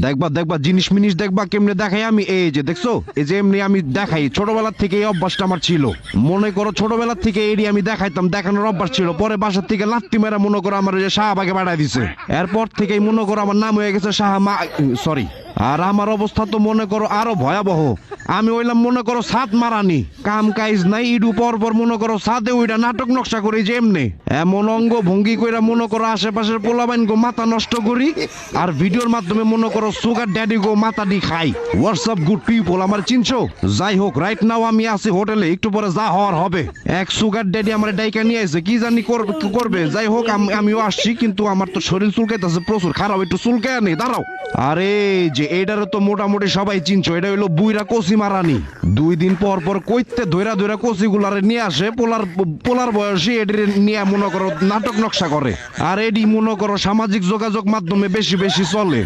দেখবা দেখবা জিনিস মিনিস দেখবা কেমনে দেখাই আমি, এই যে দেখছো, এই যে এমনি আমি দেখাই, ছোটবেলার থেকে এই অভ্যাসটা আমার ছিল। মনে করো ছোটবেলার থেকে এডি আমি দেখাইতাম, দেখানোর অভ্যাস ছিল। পরে বাসার থেকে লাত্তি মেরা মনে করো আমার ওই যে শাহবাগে পাঠাই দিছে। এরপর থেকেই মনে করো আমার নাম হয়ে গেছে সরি। আর আমার অবস্থা তো মনে করো আরো ভয়াবহ। আমি হইলাম মনে করো সাত মারানি, কাম কাইজ নাই, ইডু পর পর মনে করো সাদে ওইটা নাটক নকশা করি যে এমনি এমন অঙ্গ ভঙ্গি কইরা মনে করো আশেপাশের পোলাবাইন গো মাথা নষ্ট করি। আর ভিডিওর মাধ্যমে মনে করো সুগার ড্যাডি গো মাথা দি খাই। হোয়াটসঅ্যাপ গুড পিপল, আমার চিনছো? যাই হোক, রাইট নাও আমি আছি হোটেলে, একটু পরে যা হওয়ার হবে। এক সুগার ড্যাডি আমার ডাইকা নিয়ে আসে, কি জানি করবে। যাই হোক আমিও আসছি, কিন্তু আমার তো শরীর চুলকাইতেছে প্রচুর, খারাপ একটু চুলকায় নেই, দাঁড়াও। আরে যে এটারও তো মোটামুটি সবাই চিনছো, এটা হইলো বুইরা কচি মারানি। 2 দিন পর পর কইতে ধইরা ধইরা কচি গুলারে নিয়ে আসে, পোলার বয়সী এটির নিয়ে মনে করো নাটক নকশা করে। আর এডি মনে করো সামাজিক যোগাযোগ মাধ্যমে বেশি বেশি চলে।